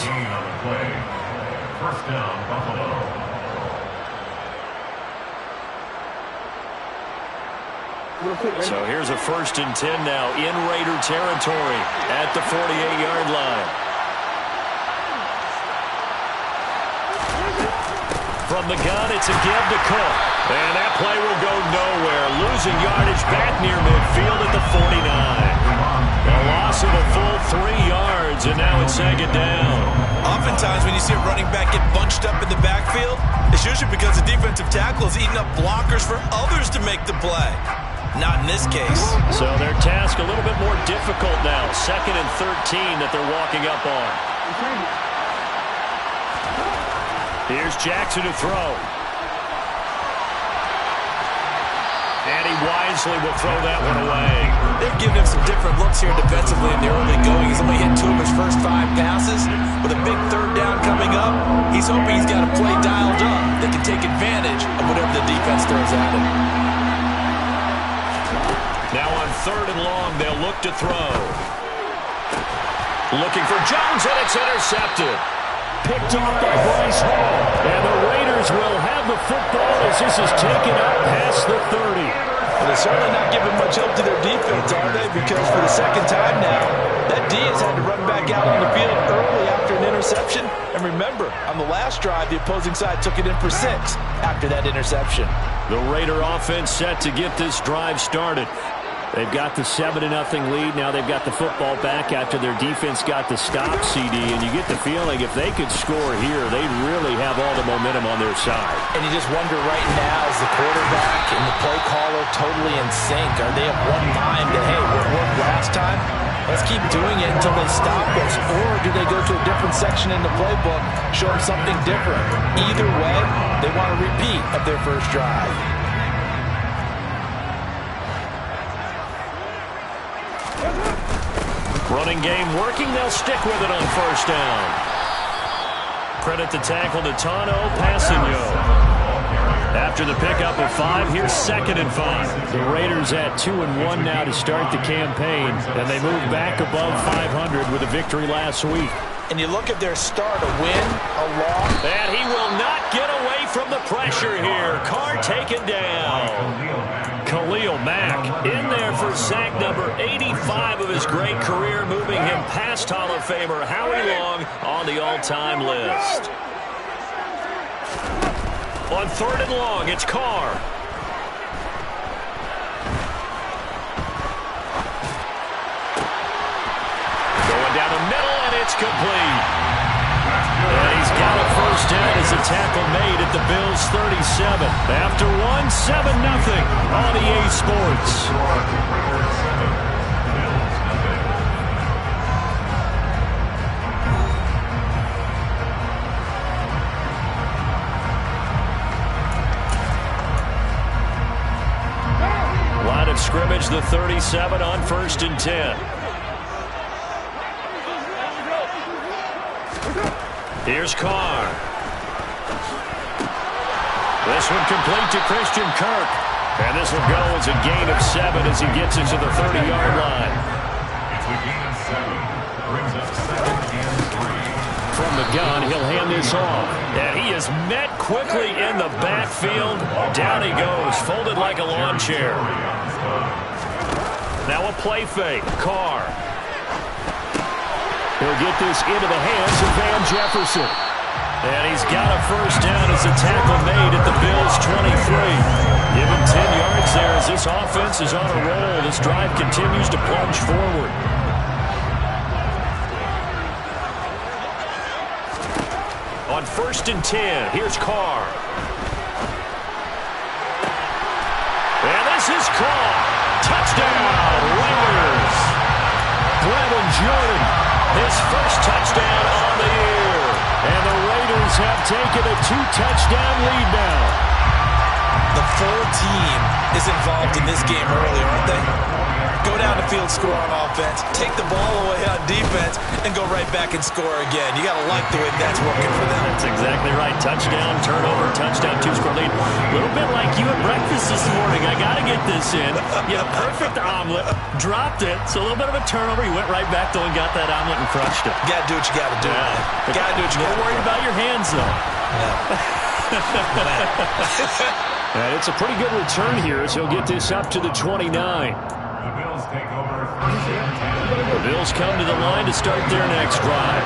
yards. First down, Buffalo. So here's a 1st and 10 now in Raider territory at the 48-yard line. From the gun, it's a give to Cook. And that play will go nowhere. Losing yardage back near midfield at the 49. A loss of a full 3 yards, and now it's 2nd down. Oftentimes when you see a running back get bunched up in the backfield, it's usually because the defensive tackle is eating up blockers for others to make the play. Not in this case. So their task a little bit more difficult now. 2nd and 13 that they're walking up on. Here's Jackson to throw. And he wisely will throw that one away. They've given him some different looks here defensively in the early going. He's only hit 2 of his first 5 passes. With a big 3rd down coming up, he's hoping he's got a play dialed up that can take advantage of whatever the defense throws at him. Now on 3rd and long, they'll look to throw. Looking for Jones, and it's intercepted. Picked off by Bryce Hall. And the Raiders will have the football as this is taken up past the 30. Well, they're certainly not giving much help to their defense, are they? Because for the 2nd time now, that D has had to run back out on the field early after an interception. And remember, on the last drive, the opposing side took it in for 6 after that interception. The Raider offense set to get this drive started. They've got the 7-0 lead. Now they've got the football back after their defense got the stop, CD. And you get the feeling if they could score here, they'd really have all the momentum on their side. And you just wonder right now, is the quarterback and the play caller totally in sync? Are they of one mind that, hey, what worked last time? Let's keep doing it until they stop us. Or do they go to a different section in the playbook, show them something different? Either way, they want a repeat of their first drive. Running game working. They'll stick with it on 1st down. Credit the tackle to Tano Passanio. After the pickup of 5, here's 2nd and 5. The Raiders at 2-1 now to start the campaign, and they move back above 500 with a victory last week. And you look at their start, a win, a loss. And he will not get away from the pressure here. Carr taken down. Khalil Mack in there for sack number 85 of his great career, moving him past Hall of Famer Howie Long on the all-time list. On 3rd and long, it's Carr. Going down the middle, and it's complete. And he's got a 1st down as a tackle made at the Bills' 37. After 7-0 on EA Sports. Line of scrimmage, the 37 on 1st and 10. Here's Carr. This one complete to Christian Kirk. And this will go as a gain of 7 as he gets it to the 30-yard line. It's a gain of 7. Brings us 2nd and 3. From the gun, he'll hand this off. And he is met quickly in the backfield. Down he goes, folded like a lawn chair. Now a play fake. Carr. He'll get this into the hands of Van Jefferson. And he's got a 1st down as a tackle made at the Bills' 23. Give him 10 yards there as this offense is on a roll. This drive continues to plunge forward. On 1st and 10, here's Carr. And this is caught. Touchdown, Raiders. Brevin Jordan, his 1st touchdown on the year. And the Raiders have taken a 2-touchdown lead now. The full team is involved in this game early, aren't they? go down the field, score on offense, take the ball away on defense, and go right back and score again. You got to like the way that's working for them. That's exactly right. Touchdown, turnover, touchdown, two-score lead. A little bit like you at breakfast this morning. I got to get this in. You had a perfect omelet, dropped it, so a little bit of a turnover. You went right back, though, and got that omelet and crushed it. Got to do what you got to do. Yeah. Got to do what you got to do. Don't worry about your hands, though. Yeah. And it's a pretty good return here as he'll get this up to the 29. The Bills take over first and 10. The Bills come to the line to start their next drive.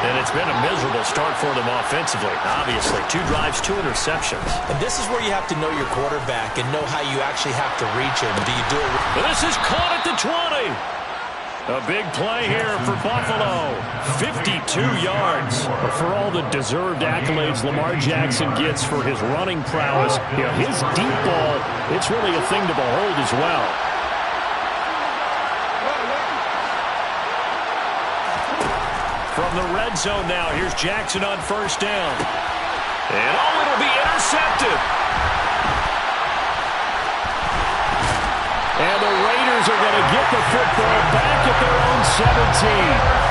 And it's been a miserable start for them offensively. Obviously, 2 drives, 2 interceptions. And this is where you have to know your quarterback and know how you actually have to reach him. Do you do it? This is caught at the 20. A big play here for Buffalo. 52 yards. But for all the deserved accolades Lamar Jackson gets for his running prowess, his deep ball, it's really a thing to behold as well. From the red zone now, here's Jackson on first down. And it'll be intercepted. And the Raiders are going to get the football back at their own 17.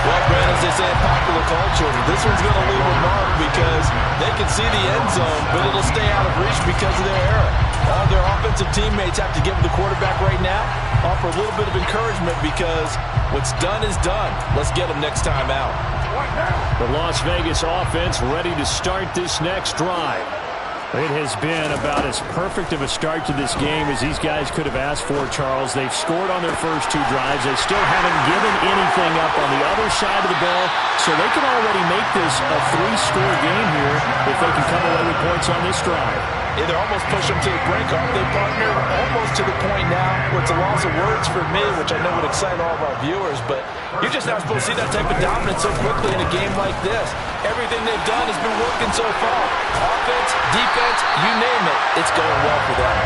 Well, Brad, as they say in popular culture, this one's going to leave a mark because they can see the end zone, but it'll stay out of reach because of their error. All their offensive teammates have to give the quarterback right now, offer a little bit of encouragement because what's done is done. Let's get them next time out. The Las Vegas offense ready to start this next drive. It has been about as perfect of a start to this game as these guys could have asked for, Charles. They've scored on their first 2 drives. They still haven't given anything up on the other side of the ball, so they can already make this a 3-score game here if they can come away with points on this drive. Yeah, they're almost push them to the brink, aren't they, partner? Almost to the point now where it's a loss of words for me, which I know would excite all of our viewers, but you're just not supposed to see that type of dominance so quickly in a game like this. Everything they've done has been working so far. Offense, defense, you name it, it's going well for them.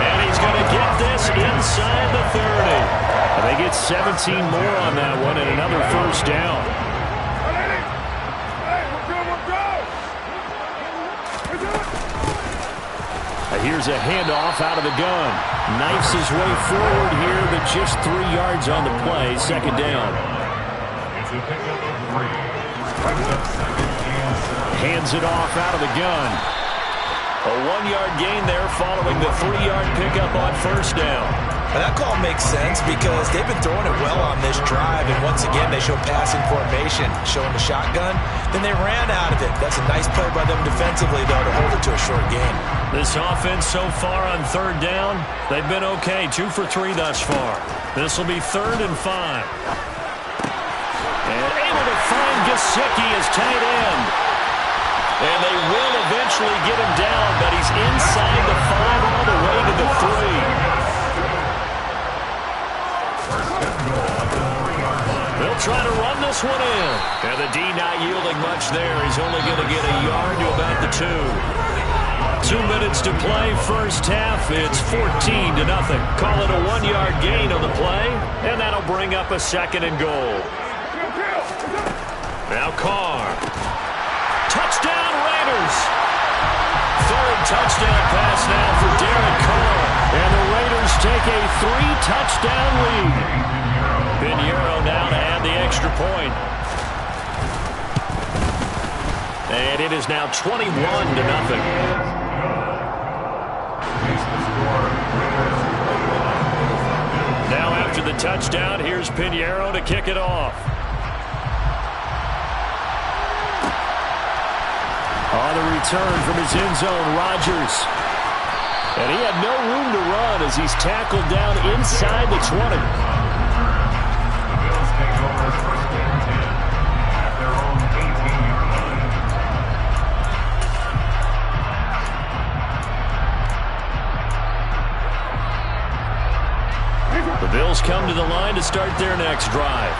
And he's going to get this inside the 30. And they get 17 more on that one and another first down. Here's a handoff out of the gun. Knifes his way forward here, but just 3 yards on the play. Second down. It's a pickup of 3. Brings up 2nd and 7. Hands it off out of the gun. A 1-yard gain there following the 3-yard pickup on first down. And that call makes sense because they've been throwing it well on this drive, and once again they show passing formation, showing the shotgun. Then they ran out of it. That's a nice play by them defensively, though, to hold it to a short gain. This offense so far on third down, they've been okay. 2 for 3 thus far. This will be 3rd and 5. And able to find Gesicki as tight end. And they will eventually get him down, but he's inside the 5 all the way to the 3. They'll try to run this one in. And the D not yielding much there. He's only going to get a yard to about the 2. 2 minutes to play, first half. It's 14-0. Call it a 1-yard gain on the play, and that'll bring up a 2nd and goal. Now Carr. Touchdown Raiders. 3rd touchdown pass now for Derek Carr. And the Raiders take a 3-touchdown lead. Pinheiro now to add the extra point. And it is now 21-0. Now after the touchdown, here's Pinheiro to kick it off. On the return from his end zone, Rodgers. And he had no room to run as he's tackled down inside the 20. Take over first and 10 at their own 18-yard line. The Bills come to the line to start their next drive.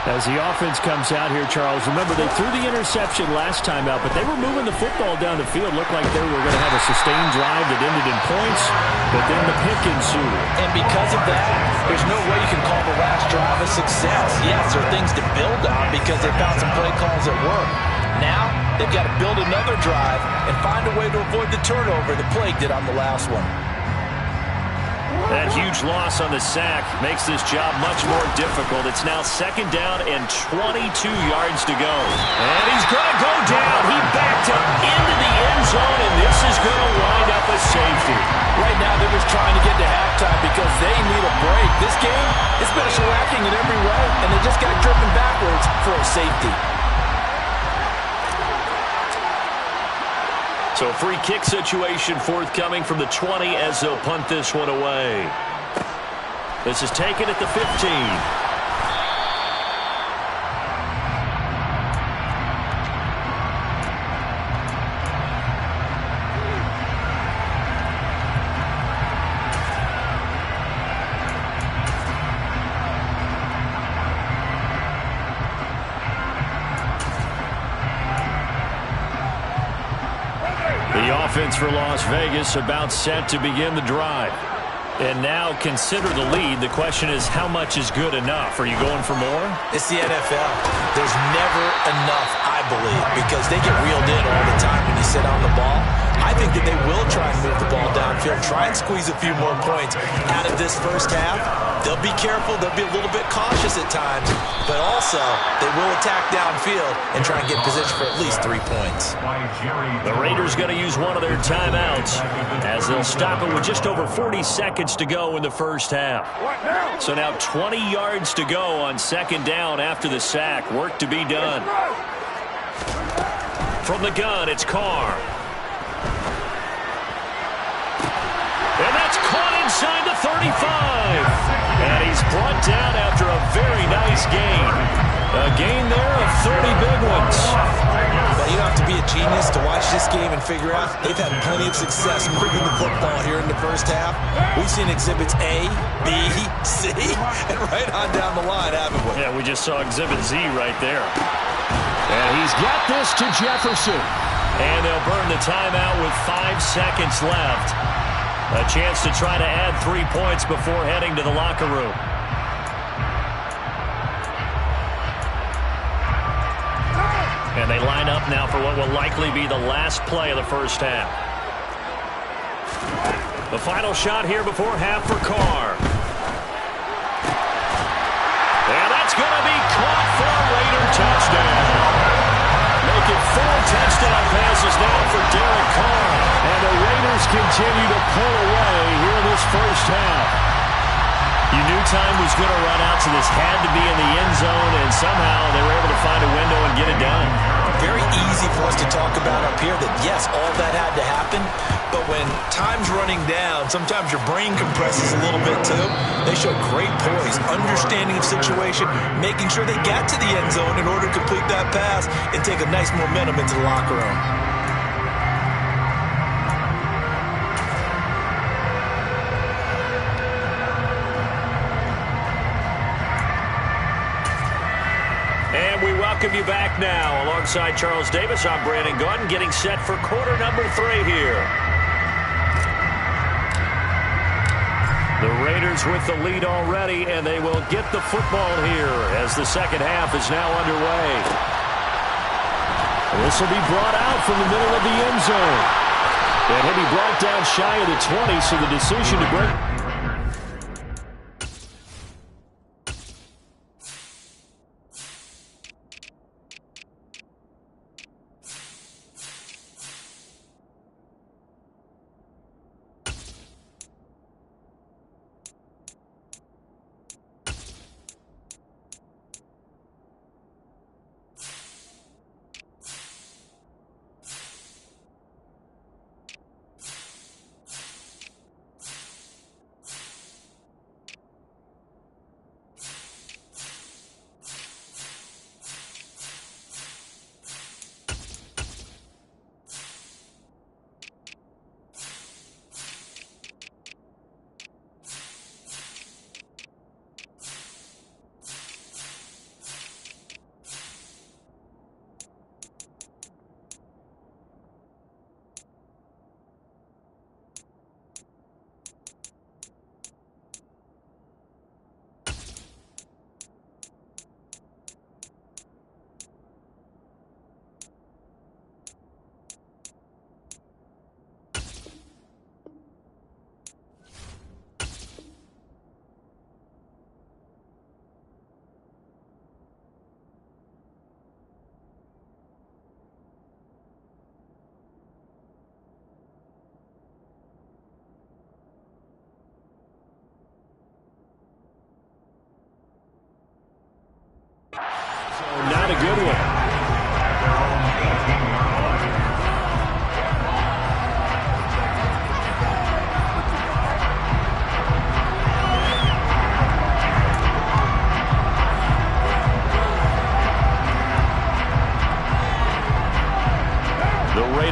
As the offense comes out here, Charles, remember they threw the interception last time out, but they were moving the football down the field. Looked like they were going to have a sustained drive that ended in points, but then the pick ensued. And because of that, there's no way you can call the last drive a success. Yes, there are things to build on because they found some play calls that work. Now, they've got to build another drive and find a way to avoid the turnover that plagued it on the last one. That huge loss on the sack makes this job much more difficult. It's now 2nd down and 22 yards to go. And he's going to go down. He backed up into the end zone, and this is going to wind up a safety. Right now, they're just trying to get to halftime because they need a break. This game has been shellacking in every way, and they just got driven backwards for a safety. So free kick situation forthcoming from the 20 as they'll punt this one away. This is taken at the 15. The offense for Las Vegas about set to begin the drive. And now consider the lead. The question is, how much is good enough? Are you going for more? It's the NFL. There's never enough, I believe, because they get reeled in all the time when you sit on the ball. I think that they will try and move the ball downfield, try and squeeze a few more points out of this first half. They'll be careful. They'll be a little bit cautious at times, but also they will attack downfield and try and get position for at least 3 points. The Raiders going to use one of their timeouts as they'll stop it with just over 40 seconds to go in the first half. So now 20 yards to go on 2nd down after the sack. Work to be done. From the gun, it's Carr. And that's caught inside the 35. And he's brought down after a very nice gain. A gain there of 30 big ones. Well, you don't have to be a genius to watch this game and figure out they've had plenty of success moving the football here in the first half. We've seen exhibits A, B, C, and right on down the line, haven't we? Yeah, we just saw exhibit Z right there. And he's got this to Jefferson. And they'll burn the timeout with 5 seconds left. A chance to try to add 3 points before heading to the locker room. And they line up now for what will likely be the last play of the first half. The final shot here before half for Carr. And that's going to be caught for a Raider touchdown. Making 4 touchdown passes now for Derek Carr. And the Raiders continue to pull away here in this first half. You knew time was going to run out, so this had to be in the end zone, and somehow they were able to find a window and get it done. Very easy for us to talk about up here that, yes, all that had to happen, but when time's running down, sometimes your brain compresses a little bit too. They show great poise, understanding of situation, making sure they got to the end zone in order to complete that pass and take a nice momentum into the locker room. And we welcome you back now. Alongside Charles Davis, I'm Brandon Gaudin, getting set for quarter number 3 here. The Raiders with the lead already, and they will get the football here as the second half is now underway. This will be brought out from the middle of the end zone. And he'll be brought down shy of the 20, so the decision to break.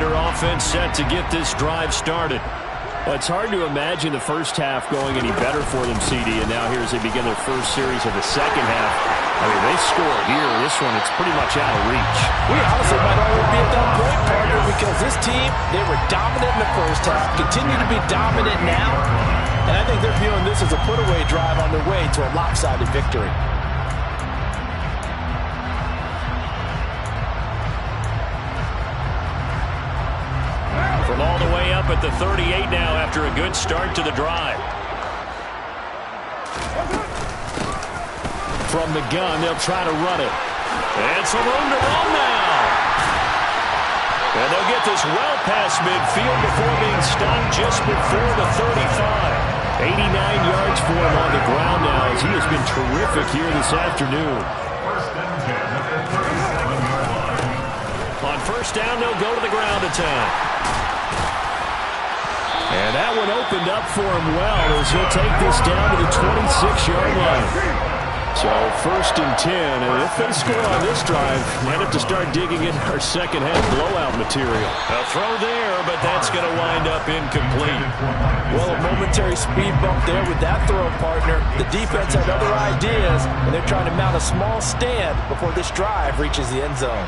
Raider offense set to get this drive started. Well, it's hard to imagine the first half going any better for them, CD, and now here as they begin their first series of the second half. I mean, they score here. This one, it's pretty much out of reach. We honestly might already be at that point, partner, because this team, they were dominant in the first half, continue to be dominant now, and I think they're viewing this as a put-away drive on their way to a lopsided victory. From all the way up at the 38 now after a good start to the drive. From the gun, they'll try to run it. And some room to run now. And they'll get this well past midfield before being stopped just before the 35. 89 yards for him on the ground now as he has been terrific here this afternoon. First and 10 at their 37-yard line. On first down, they'll go to the ground attack. And that one opened up for him well as he'll take this down to the 26-yard line. So first and 10, and if they score on this drive, might have to start digging in our second half blowout material. A throw there, but that's going to wind up incomplete. Well, a momentary speed bump there with that throw, partner. The defense had other ideas, and they're trying to mount a small stand before this drive reaches the end zone.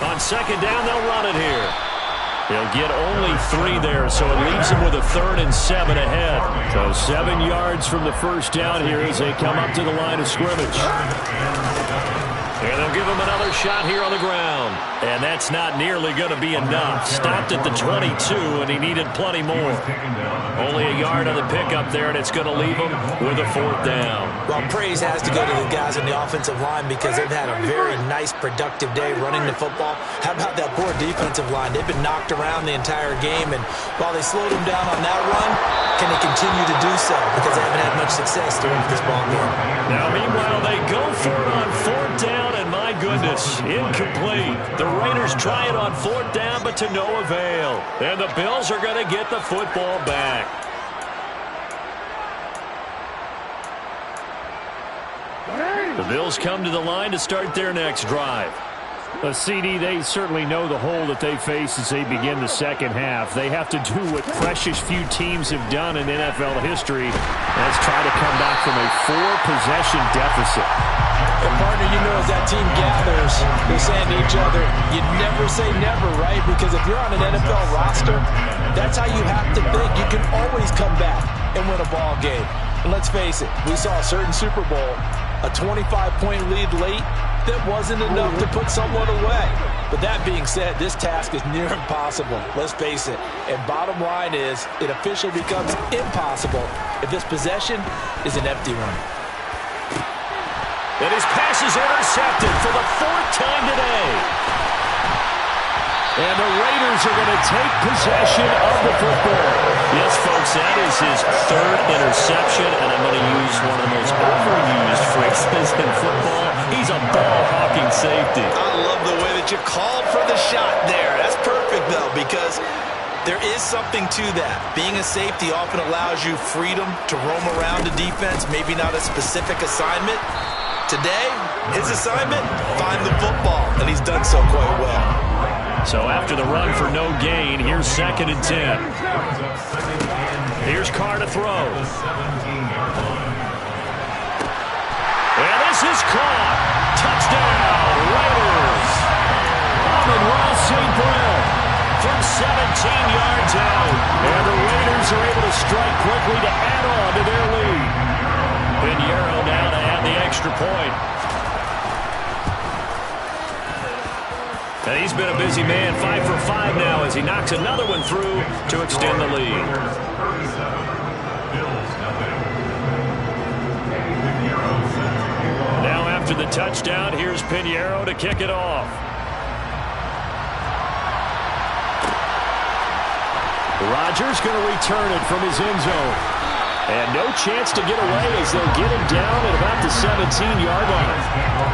On second down, they'll run it here. They'll get only 3 there, so it leaves them with a 3rd and 7 ahead. So 7 yards from the first down here as they come up to the line of scrimmage. And they'll give him another shot here on the ground. And that's not nearly going to be enough. Stopped at the 22, and he needed plenty more. Only a yard on the pickup there, and it's going to leave him with a 4th down. Well, praise has to go to the guys on the offensive line because they've had a very nice, productive day running the football. How about that poor defensive line? They've been knocked around the entire game, and while they slowed them down on that run, can they continue to do so? Because they haven't had much success during this ball game. Now, meanwhile, they go for it on 4th down, and my goodness, incomplete. The Raiders try it on 4th down, but to no avail. And the Bills are going to get the football back. The Bills come to the line to start their next drive. CD, they certainly know the hole that they face as they begin the second half. They have to do what precious few teams have done in NFL history. Let's try to come back from a 4-possession deficit. And partner, you know, as that team gathers, they're saying to each other, you never say never, right? Because if you're on an NFL roster, that's how you have to think. You can always come back and win a ball game. And let's face it, we saw a certain Super Bowl, a 25-point lead late, that wasn't enough to put someone away. But that being said, this task is near impossible. Let's face it. And bottom line is, it officially becomes impossible if this possession is an empty one. And his pass is intercepted for the 4th time today. And the Raiders are going to take possession of the football. Yes, folks, that is his 3rd interception, and I'm going to use one of the most overused phrases in football. He's a ball-hawking safety. I love the way that you called for the shot there. That's perfect, though, because there is something to that. Being a safety often allows you freedom to roam around the defense, maybe not a specific assignment. Today, his assignment, find the football, and he's done so quite well. So after the run for no gain, here's 2nd and 10. Here's Carr to throw. And this is caught. Touchdown, Raiders. Amon-Ra St. Brown from 17 yards out. And the Raiders are able to strike quickly to add on to their lead. Pinheiro now to add the extra point. And he's been a busy man, 5 for 5 now as he knocks another one through to extend the lead. Now after the touchdown, here's Pinheiro to kick it off. Rodgers going to return it from his end zone. And no chance to get away as they'll get him down at about the 17-yard line.